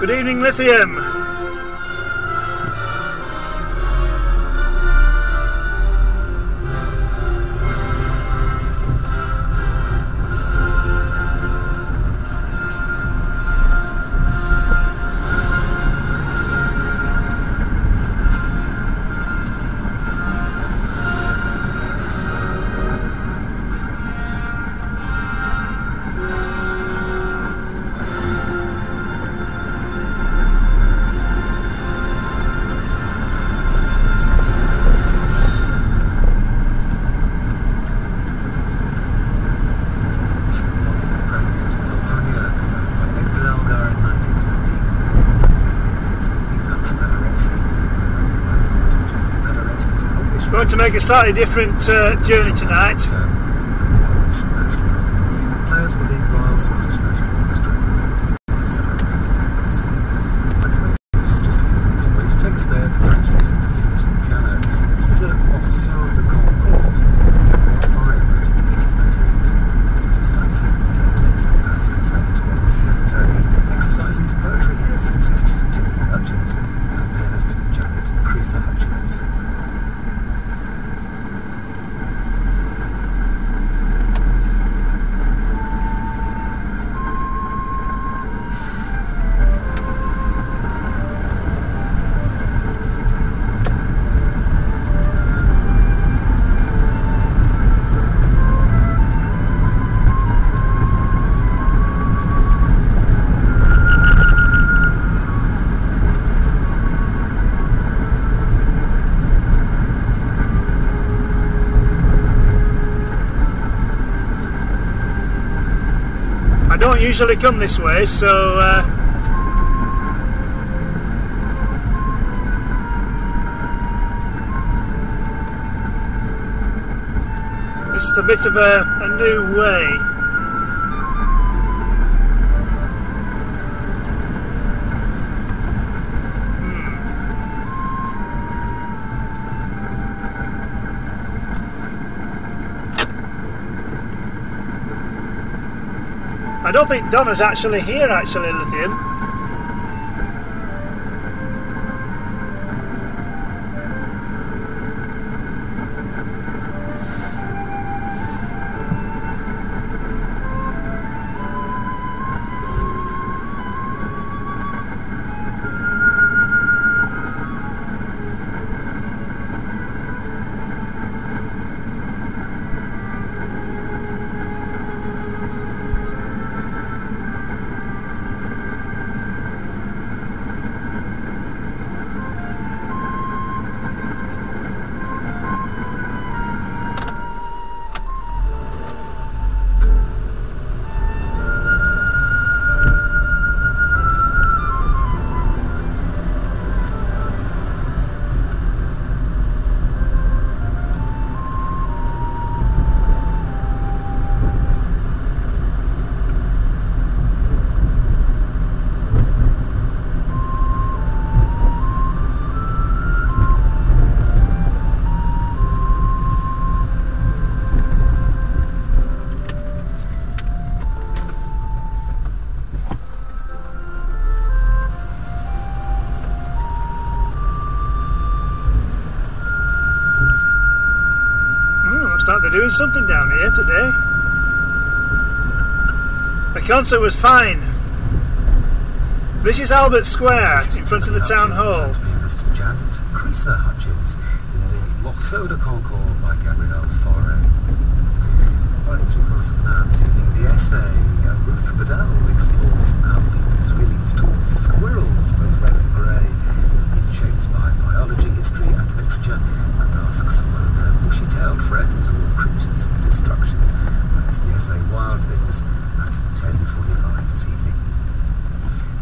Good evening, Lithium. Going to make a slightly different journey tonight. Players within Royal Scottish National Orchestra conducted by Sarah Benedicts. Anyway, it's just a few minutes away to take us there. French music for flute and piano. This is a Morceau de Concours, Gabriel Fauré wrote in 1898. This is a sanctuary test piece at Paris Conservatoire. Turning exercise into poetry here, flautist Timothy Hutchins and pianist Janet Creaser Hutchins. I don't usually come this way, so this is a bit of a new way. I don't think Donna's actually here, Lithium. Looks like they're doing something down here today. The concert was fine. This is Albert Square, in front of the town hall. Pianist Janet Creaser Hutchins in the Morceau de Concours by Gabriel Fauré. Right, 3/4 of an hour this evening, the essay Ruth Bedell explores how people's feelings towards squirrels, both red and grey, have been shaped by biology, history and literature, and asks whether they're bushy-tailed friends or creatures of destruction. That's the essay Wild Things at 10:45 this evening.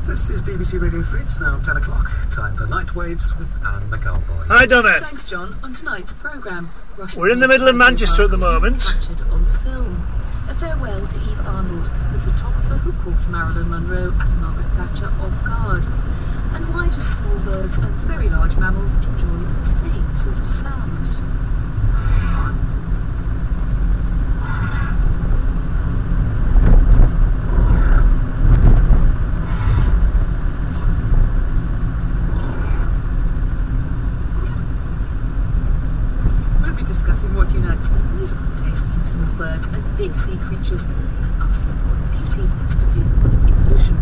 This is BBC Radio 3, it's now 10 o'clock. Time for Night Waves with Anne McElboy. Hi Donna. Thanks John. On tonight's programme, we're in the middle of Manchester at the moment. Captured on film. A farewell to Eve Arnold, the photographer who caught Marilyn Monroe and Margaret Thatcher off guard. And why do small birds and very large mammals enjoy the same sort of sounds? that unites the musical tastes of small birds and big sea creatures and asking what beauty has to do with evolution.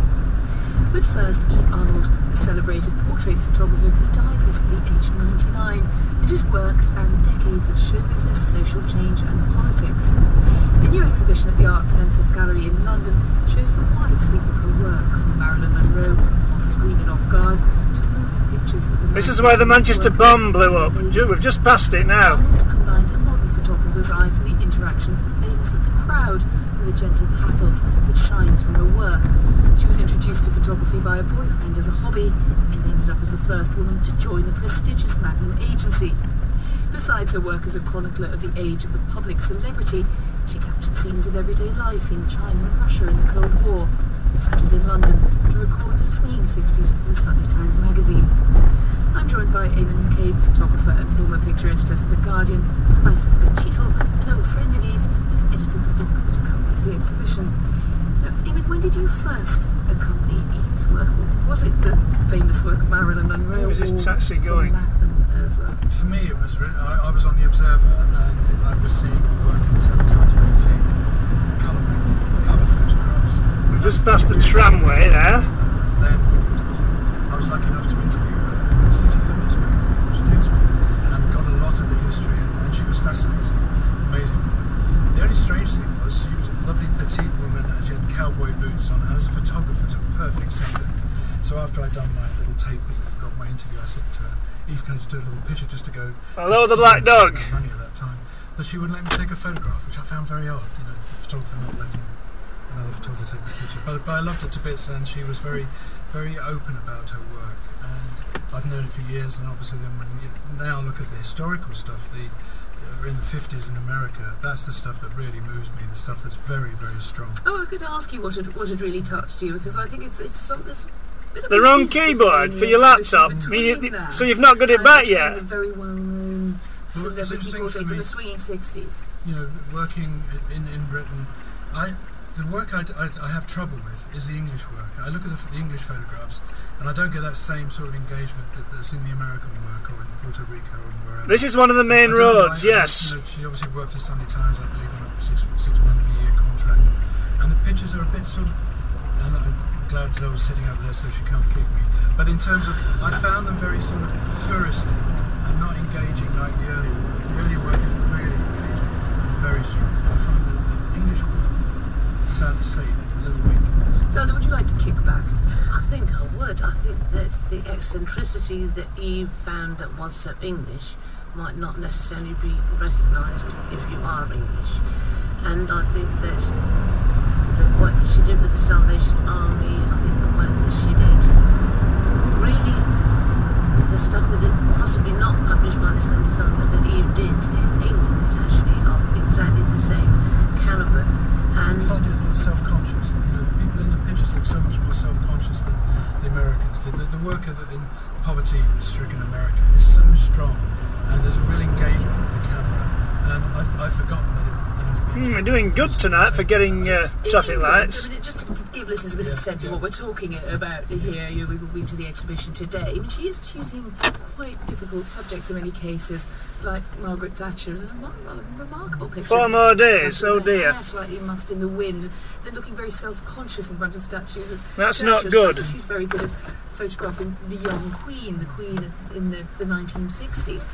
But first, Eve Arnold, the celebrated portrait photographer who died recently aged 99, and whose work spanned decades of show business, social change and politics. A new exhibition at the Art Census Gallery in London shows the wide sweep of her work, from Marilyn Monroe, off-screen and off-guard, to moving pictures of American. This is where the Manchester bomb blew up. We've just passed it now. Arnold combined a modern photographer's eye for the interaction of the famous and the crowd, with a gentle pathos which shines from her work. She was introduced to photography by a boyfriend as a hobby and ended up as the first woman to join the prestigious Magnum agency. Besides her work as a chronicler of the age of the public celebrity, she captured scenes of everyday life in China and Russia in the Cold War, and settled in London to record the swinging 60s for the Sunday Times magazine. I'm joined by Eamon McCabe, photographer and former picture editor for The Guardian, and by Sandra Cheadle, an old friend of Eve's who's edited the book that accompanies the exhibition. Now, Eamon, when did you first accompany Eve's work? Was it the famous work of Marilyn Monroe? Where was this taxi going? For me, it was really, I was on The Observer, and I was seeing her work in the Sunday Times magazine, colour photographs. We've just passed the tramway there. Then I was lucky enough to interview her for City Limits magazine, which deals with, and got a lot of the history, and she was fascinating, amazing woman. The only strange thing was she was a lovely petite woman, and she had cowboy boots on, and as a photographer, it was a perfect subject. So after I'd done my little taping and got my interview, I said to her, Eve, can I just do a little picture just to go... Hello, the black dog. ...money at that time. But she wouldn't let me take a photograph, which I found very odd, you know, the photographer not letting another photographer take the picture. But I loved it to bits, and she was very, very open about her work. And I've known her for years, and obviously then when you now look at the historical stuff, in the 50s in America, that's the stuff that really moves me, the stuff that's very, very strong. Oh, I was going to ask you what had really touched you, because I think it's something... The wrong keyboard for your laptop. So you've not got it back yet. The very well-known celebrity portraits of the swinging 60s. You know, working in Britain, the work I have trouble with is the English work. I look at the English photographs, and I don't get that same sort of engagement that's in the American work or in Puerto Rico and wherever. This is one of the main roads, yes. You know, she obviously worked for Sunday Times, I believe, on a 6 month a year contract, and the pictures are a bit sort of. And I'm glad Zoe was sitting over there so she can't kick me. But in terms of, I found them very sort of touristy and not engaging like the early work. The early work is really engaging and very strong. I find that the English work, sad to say, a little weak. Zelda, would you like to kick back? I think I would. I think that the eccentricity that Eve found that was so English might not necessarily be recognised if you are English. And I think that the work that she did with the Salvation Army, I think the work that she did, really, the stuff that is possibly not published by the Sunday Times, but that Eve did in England is actually of exactly the same calibre. And I find it self-conscious. You know, the people in the pictures look so much more self-conscious than the Americans did. The work in poverty-stricken America is so strong, and there's a real engagement with the camera. And I've forgotten that. We're doing good tonight for getting traffic lights. Just to give listeners a bit of a sense of what we're talking about here, we've been to the exhibition today. I mean, she is choosing quite difficult subjects in many cases, like Margaret Thatcher, a rather remarkable picture. 4 more days, oh dear. Hair slightly mussed in the wind, then looking very self-conscious in front of statues. That's not good. She's very good at photographing the young Queen, the Queen in the 1960s.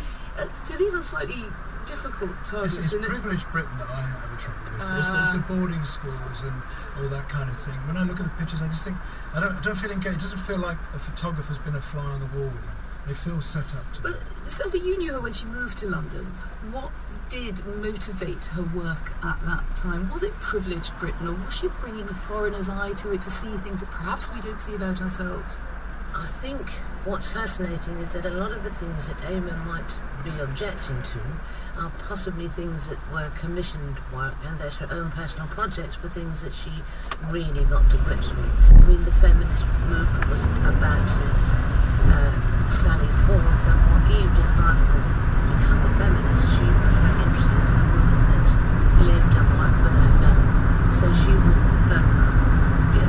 So these are slightly difficult targets. It's privileged Britain that I have a trouble with. It's the boarding schools and all that kind of thing. When I look at the pictures, I just think I don't feel engaged. It doesn't feel like a photographer's been a fly on the wall with them. They feel set up to. Well, Zelda, you knew her when she moved to London. What did motivate her work at that time? Was it privileged Britain, or was she bringing a foreigner's eye to it to see things that perhaps we don't see about ourselves? I think what's fascinating is that a lot of the things that Eamon might be objecting to are possibly things that were commissioned work, and that her own personal projects were things that she really got to grips with. I mean, the feminist movement was about to sally forth, and what Eve did rather than become a feminist, she was very interested in the women that lived and worked without men. So she would photograph the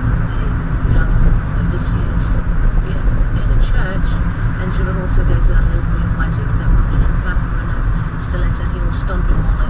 young novitiates in a church, and she would also go to a lesbian wedding that would be in Clapham and have stiletto heels stomping all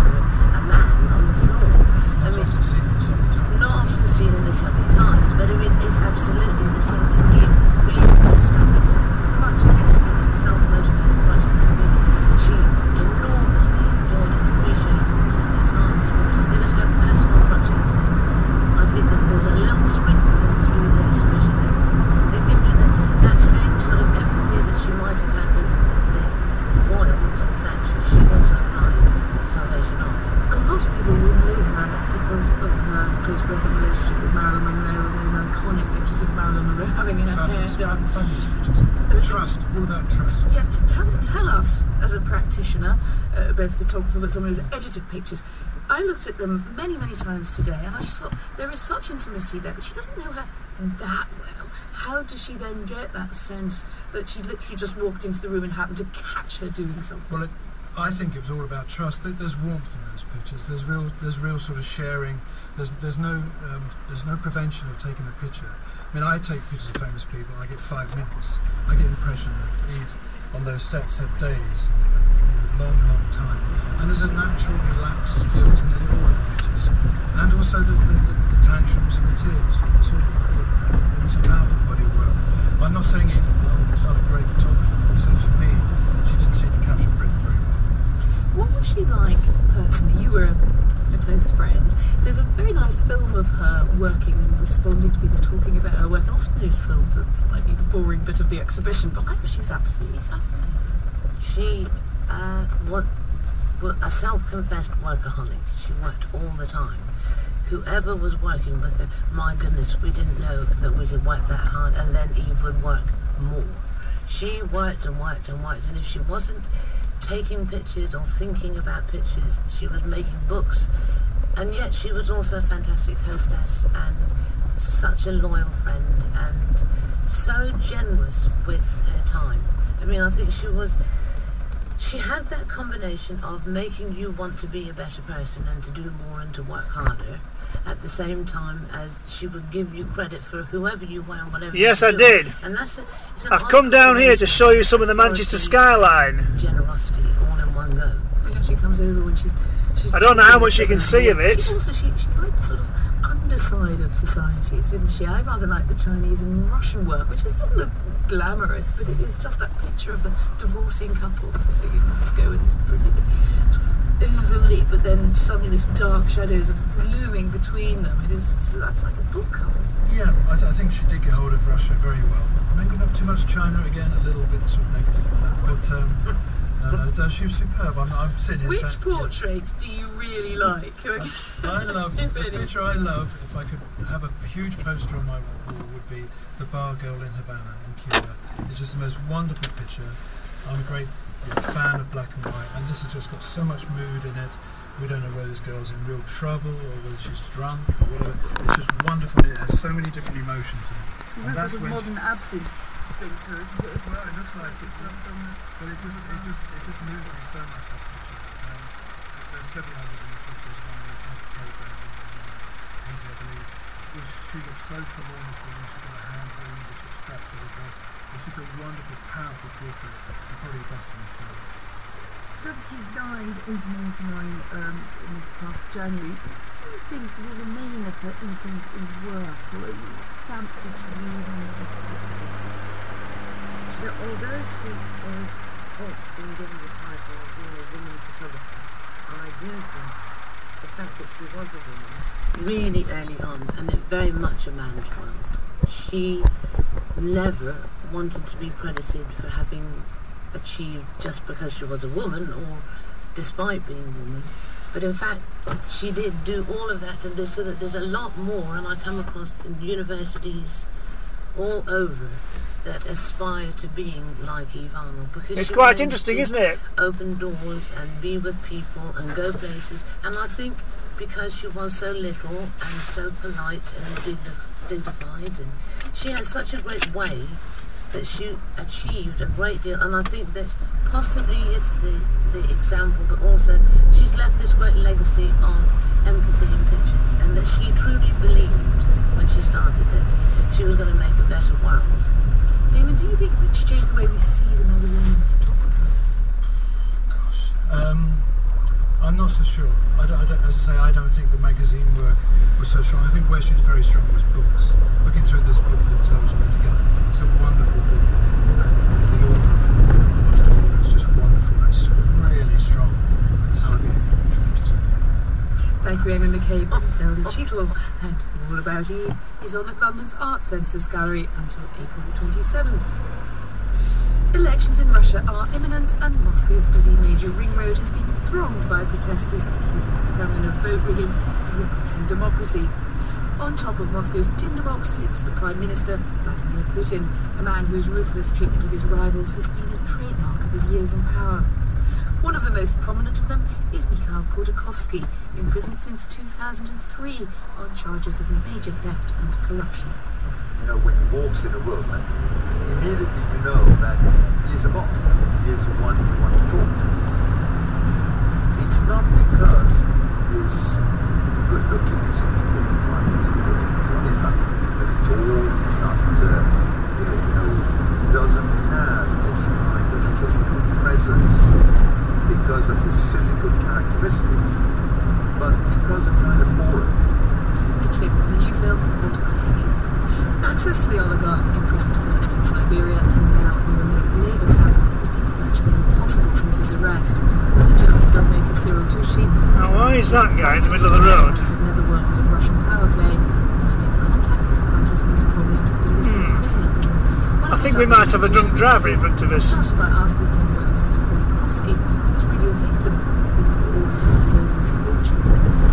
Fabulous pictures. Trust, all about trust. Yeah, tell us, as a practitioner, both photographer but someone who's edited pictures, I looked at them many, many times today and I just thought there is such intimacy there, but she doesn't know her that well. How does she then get that sense that she literally just walked into the room and happened to catch her doing something? Well, I think it was all about trust. There's warmth in those pictures. There's real sort of sharing. There's no prevention of taking a picture. I mean, I take pictures of famous people. I get 5 minutes. I get the impression that Eve on those sets had days, long time. And there's a natural, relaxed feel to nearly all of the pictures, and also the tantrums and the tears. It was a powerful body of work. I'm not saying Eve was not a great photographer. So for me, she didn't seem to capture Britain very well. What was she like personally? You were a close friend. There's a very nice film of her working and responding to people talking about her work. And often those films are slightly the boring bit of the exhibition, but I thought she was absolutely fascinating. She was a self-confessed workaholic. She worked all the time. Whoever was working with her, my goodness, we didn't know that we could work that hard, and then Eve would work more. She worked and worked and worked, and if she wasn't taking pictures or thinking about pictures, she was making books, and yet she was also a fantastic hostess and such a loyal friend and so generous with her time. I mean, I think she had that combination of making you want to be a better person and to do more and to work harder, at the same time as she would give you credit for whoever you were and whatever. Yes, you I do. did. And that's I've come down here to show you some of the Manchester skyline. Generosity, all in one go. You know, she comes over when she's I don't know how much you can see of it. She liked the sort of underside of societies, didn't she? I rather like the Chinese and Russian work, which doesn't look glamorous, but it is just that picture of the divorcing couples sitting in Moscow and it's pretty sort of overly, but then suddenly this dark shadows are looming between them. That's like a book cover, isn't it? Yeah, I think she did get hold of Russia very well. Maybe not too much China again, a little bit sort of negative on that, but no, she was superb. I'm sitting here. Which portraits do you really like? I love the picture. I love, if I could have a huge poster on my wall, would be the bar girl in Havana in Cuba. It's just the most wonderful picture. I'm a great fan of black and white, and this has just got so much mood in it. We don't know whether this girl's in real trouble or whether she's drunk or whatever. It's just wonderful. It has so many different emotions in it. So that's sort of modern absinthe thing to it. Well, it looks like it's not but it just moves me so much, that picture. There's several others in the pictures, one of the program I believe, which she looks so forlorn when she's got a hand wound, which is strapped to the dress. It's just a wonderful, powerful portrait, and probably the best in the show. So she died in 1989 in this past January. What do you think will remain of her influence in work, or stamp that she leave on the Although she was being given the title of being a woman photographer, I do think the fact that she was a woman really early on, and very much a man's world, she never wanted to be credited for having achieved just because she was a woman or despite being a woman. But in fact, she did do all of that, and so that there's a lot more, and I come across in universities all over that aspire to being like Eve Arnold, because it's quite interesting, isn't it? Open doors and be with people and go places. And I think because she was so little and so polite and dignified, and she had such a great way that she achieved a great deal. And I think that possibly it's the example, but also she's left this great legacy of empathy in pictures, and that she truly believed when she started that she was going to make a better world. Eamon, do you think that she changed the way we see the magazine photographer? Gosh, I'm not so sure. As I say, I don't think the magazine work was so strong. I think where she was very strong was books. Looking through this book that Toby's put together, it's a wonderful book, and the order of it is just wonderful. It's really strong, and there's hardly any English pictures in it. Thank you, Eamon McCabe. Zelda Cheadle, and All About Eve is on at London's Art Census Gallery until April 27th. Elections in Russia are imminent, and Moscow's busy major ring road has been thronged by protesters accusing the Kremlin of vote rigging and repressing democracy. On top of Moscow's tinderbox sits the Prime Minister, Vladimir Putin, a man whose ruthless treatment of his rivals has been a trademark of his years in power. One of the most prominent of them is Mikhail Khodorkovsky, imprisoned since 2003 on charges of major theft and corruption. You know, when he walks in a room, immediately you know that he is a boss. I mean, he is the one you want to talk to. It's not because he is good looking. Some people will find he's good looking and so on. He's not very tall. He's not, he doesn't have this kind of physical presence because of his physical characteristics, but because of kind of aura. A clip from the new film Khodorkovsky. Access to the oligarch, imprisoned first in Siberia and now in a remote labour camp, has been virtually impossible since his arrest. But the German filmmaker Cyril Tushy... Now why is that guy in the middle of the road? ...another world of Russian power play and to make contact with the country's most prominent political prisoner. I think we might have a drunk driver in front of us. Started by asking him whether Mr. Khodorkovsky was really a victim or his own misfortune.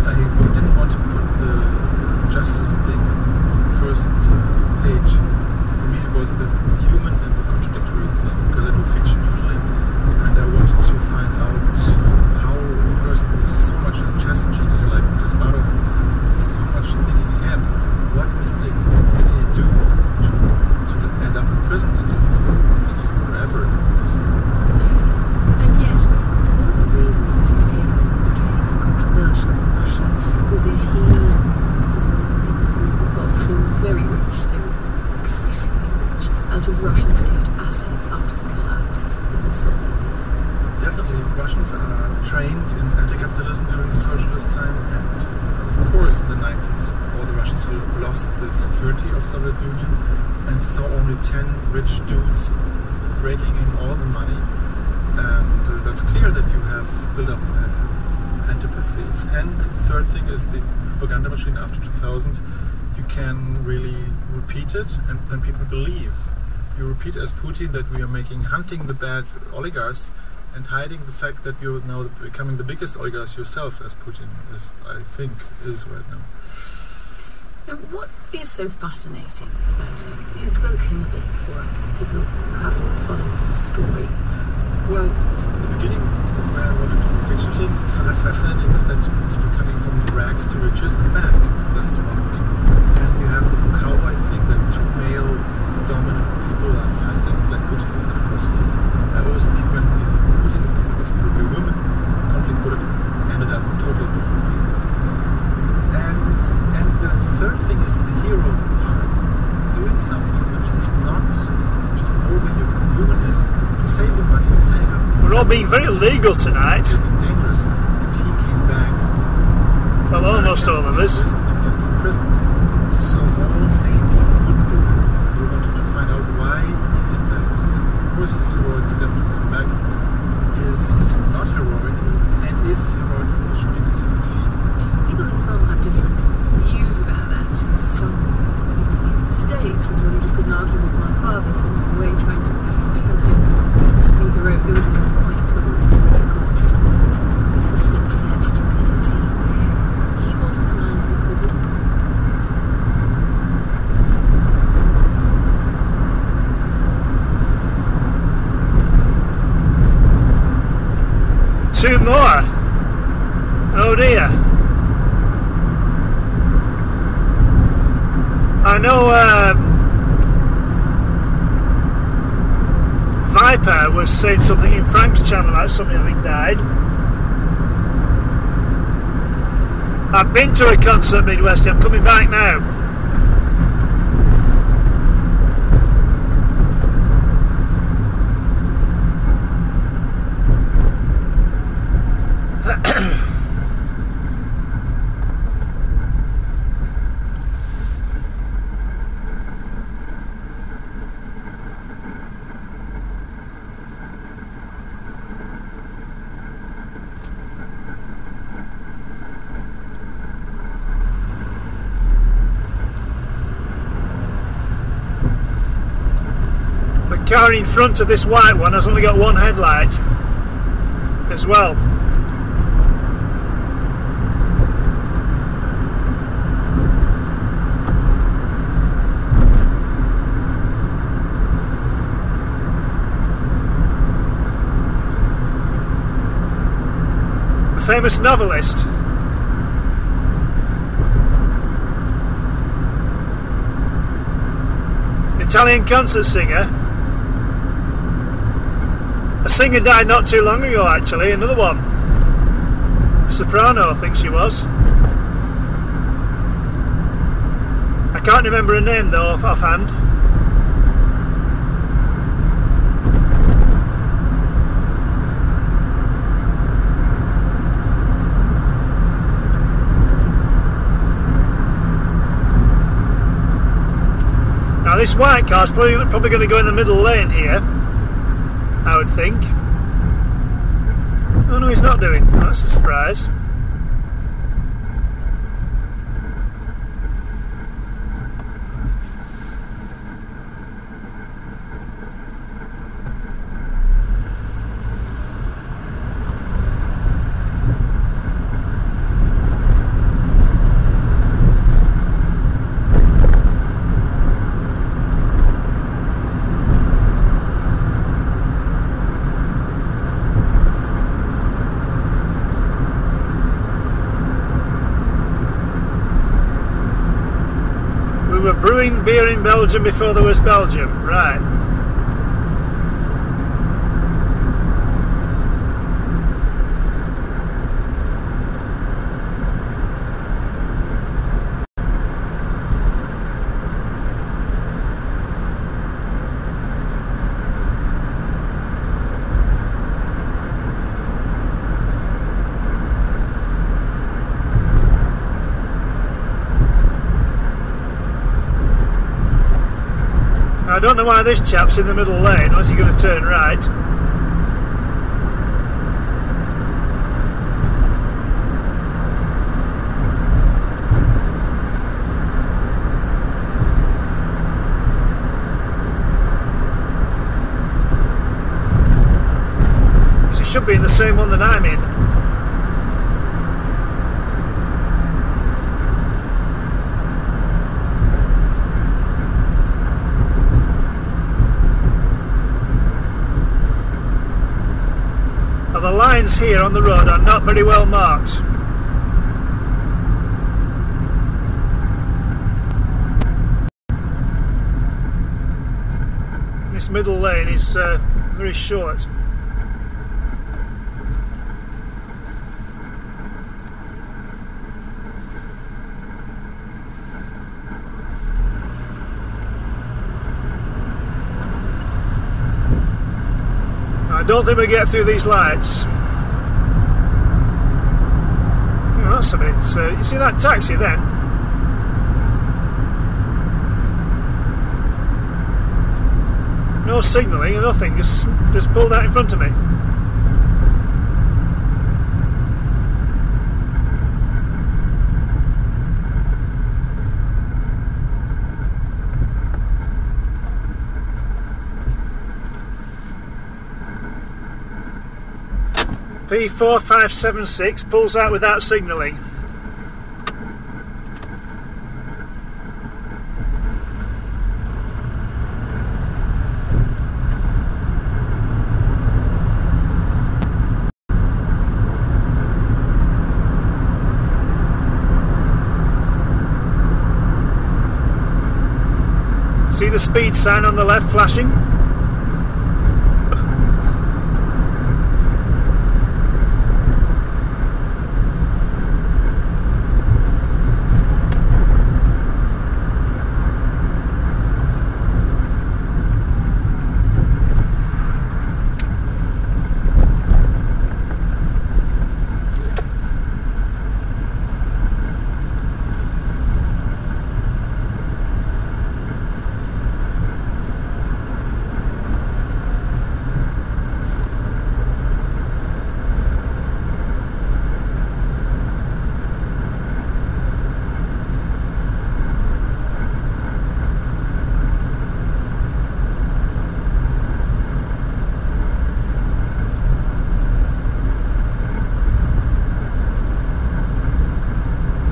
I didn't want to put the justice thing first page. For me it was the human and the contradictory thing, because I do fiction usually, and I wanted to find out how a person with so much chess genius like Kasparov, so much thinking ahead, what mistake did he do to end up in prison and forever possible. And yet, one of the reasons that his case became so controversial in Russia was that he was one of the people who got so very rich, so excessively rich, out of Russian state assets after the collapse of the Soviet Union. Definitely, Russians are trained in anti-capitalism during socialist time, and of course in the 90s all the Russians who lost the security of Soviet Union and saw only 10 rich dudes raking in all the money, and that's clear that you have built up antipathies. And the third thing is the propaganda machine after 2000. You can really repeat it and then people believe. You repeat as Putin that we are hunting the bad oligarchs and hiding the fact that you're now becoming the biggest oligarchs yourself, as Putin is, I think, is right now. And what is so fascinating about him? Evoke him a bit for us, people who haven't followed the story. Well, from the beginning, where I wanted to do a fiction film, fascinating is that you're coming from rags to riches and back. That's one thing. And you have the cowboy thing that two male dominant people are fighting, like Putin and Khodorkovsky. I always think when if Putin and Khodorkovsky would be women, the conflict would have ended up totally differently. And the third thing is the hero part. Doing something which is not just overhuman. Human is to save your money, save your... We're all being very legal tonight. It's getting dangerous. And he came back. Well, almost all of us. To get imprisoned. So all sane people wouldn't do that. So we wanted to find out why he did that. And of course his heroic step to come back is not heroic. And if heroic, he was shooting his own feet. People in the film have different views about that. Some need to make mistakes, as well. You just couldn't argue with my father, so in a way trying to tell him not to be heroic. There was no point, whether it was heroic or some of his assistants said stupidity. He wasn't a man who could have... Two more. Oh dear. I know Viper was saying something in Frank's channel about somebody having died. I've been to a concert Midwest, I'm coming back now. The car in front of this white one has only got one headlight as well. famous novelist. Italian concert singer. A singer died not too long ago, actually, another one. A soprano, I think she was. I can't remember her name though offhand. Now this white car's probably going to go in the middle lane here, I would think. Oh no, he's not doing. That's a surprise. We were brewing beer in Belgium before there was Belgium, right. I don't know why this chap's in the middle lane. What's he going to turn right? Because he should be in the same one that I'm in. The lines here on the road are not very well marked. This middle lane is very short. I don't think we get through these lights. Oh, that's a bit. You see that taxi then? No signalling or nothing. Just pulled out in front of me. P4576 pulls out without signalling. See the speed sign on the left flashing?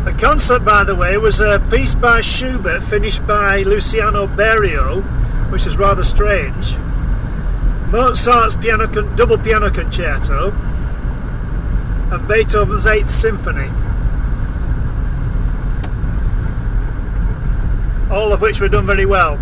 The concert, by the way, was a piece by Schubert finished by Luciano Berio, which is rather strange. Mozart's double piano concerto, and Beethoven's 8th Symphony, all of which were done very well.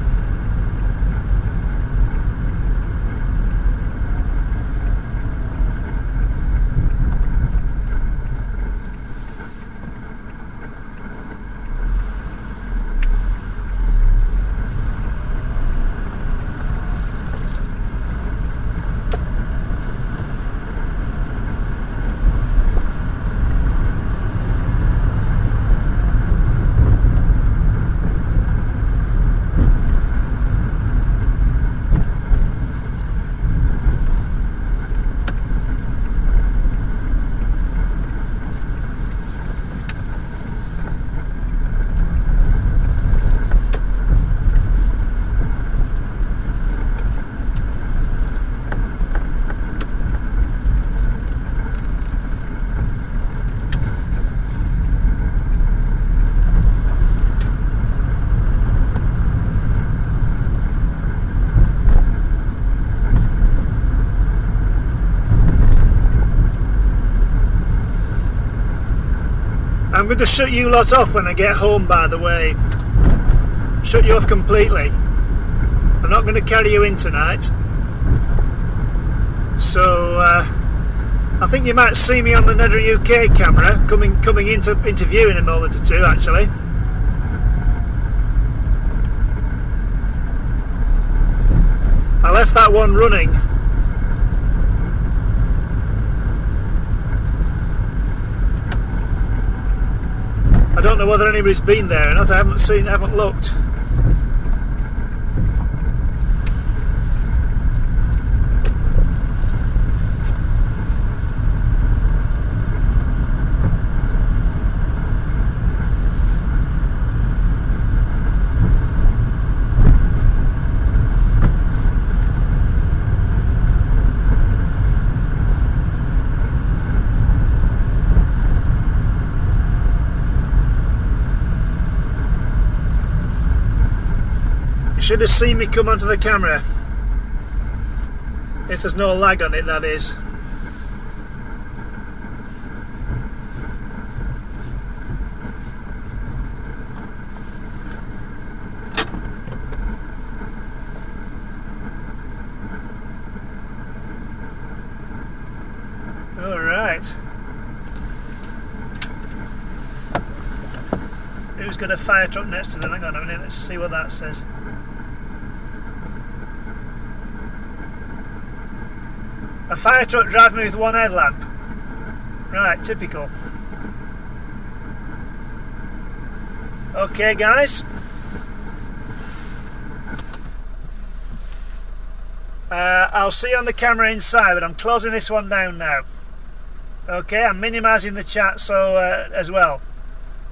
I'm going to shut you lot off when I get home, by the way. Shut you off completely. I'm not going to carry you in tonight. So, I think you might see me on the Nedra UK camera coming into interview in a moment or two, actually. I left that one running. I don't know whether anybody's been there or not. I haven't looked. Should have seen me come onto the camera, if there's no lag on it, that is. Alright. Who's got a fire truck next to them? Hang on a minute, let's see what that says. A fire truck driving with one headlamp. Right, typical. Okay, guys. I'll see you on the camera inside, but I'm closing this one down now. Okay, I'm minimising the chat as well.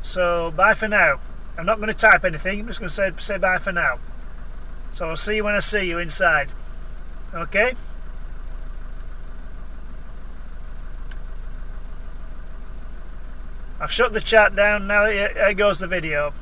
So, bye for now. I'm not going to type anything, I'm just going to say bye for now. So I'll see you when I see you inside. Okay? I've shut the chat down, now here goes the video.